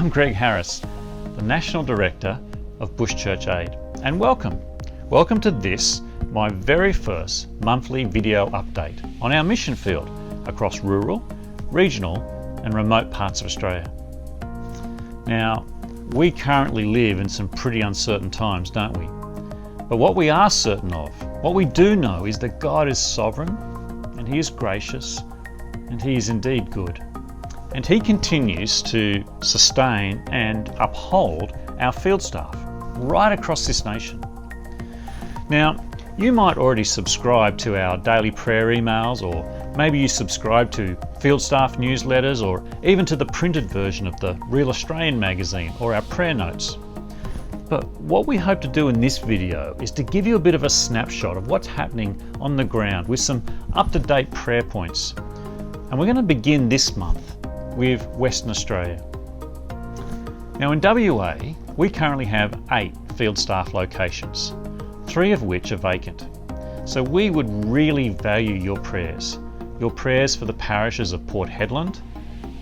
I'm Greg Harris, the National Director of Bush Church Aid, and welcome. Welcome to this, my very first monthly video update on our mission field across rural, regional and remote parts of Australia. Now, we currently live in some pretty uncertain times, don't we? But what we are certain of, what we do know, is that God is sovereign and He is gracious and He is indeed good. And He continues to sustain and uphold our field staff right across this nation. Now, you might already subscribe to our daily prayer emails, or maybe you subscribe to field staff newsletters, or even to the printed version of the Real Australian magazine or our prayer notes. But what we hope to do in this video is to give you a bit of a snapshot of what's happening on the ground with some up-to-date prayer points. And we're going to begin this month with Western Australia. Now in WA, we currently have 8 field staff locations, 3 of which are vacant. So we would really value your prayers for the parishes of Port Hedland,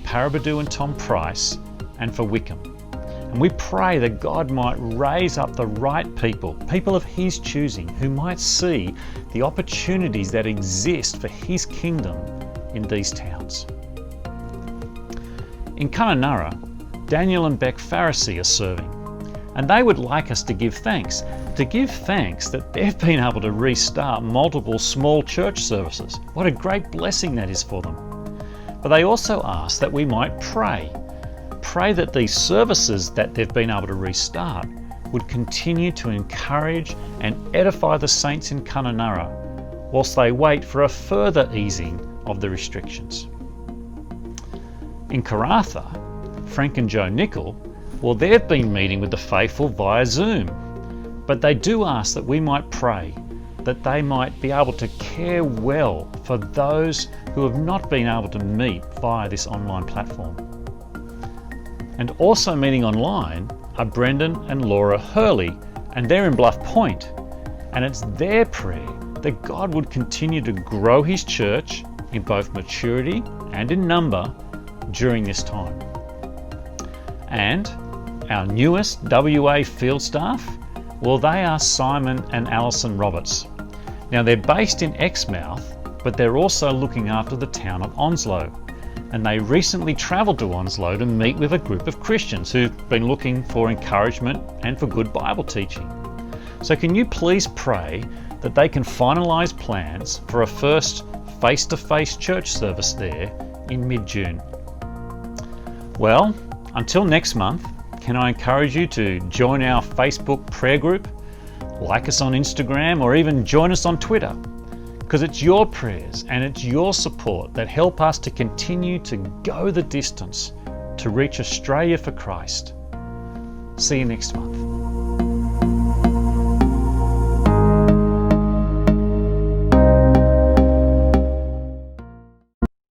Paraburdoo and Tom Price, and for Wickham. And we pray that God might raise up the right people of His choosing, who might see the opportunities that exist for His kingdom in these towns. In Kununurra, Daniel and Beck Pharisee are serving, and they would like us to give thanks that they've been able to restart multiple small church services. What a great blessing that is for them. But they also ask that we might pray that these services that they've been able to restart would continue to encourage and edify the saints in Kununurra whilst they wait for a further easing of the restrictions. In Karratha, Frank and Joe Nicol, well, they've been meeting with the faithful via Zoom, but they do ask that we might pray that they might be able to care well for those who have not been able to meet via this online platform. And also meeting online are Brendan and Laura Hurley, and they're in Bluff Point, and it's their prayer that God would continue to grow His church in both maturity and in number during this time. And our newest WA field staff, well, they are Simon and Alison Roberts. Now they're based in Exmouth, but they're also looking after the town of Onslow. And they recently travelled to Onslow to meet with a group of Christians who've been looking for encouragement and for good Bible teaching. So can you please pray that they can finalise plans for a first face-to-face church service there in mid-June? Well, until next month, can I encourage you to join our Facebook prayer group, like us on Instagram, or even join us on Twitter? Because it's your prayers and it's your support that help us to continue to go the distance to reach Australia for Christ. See you next month.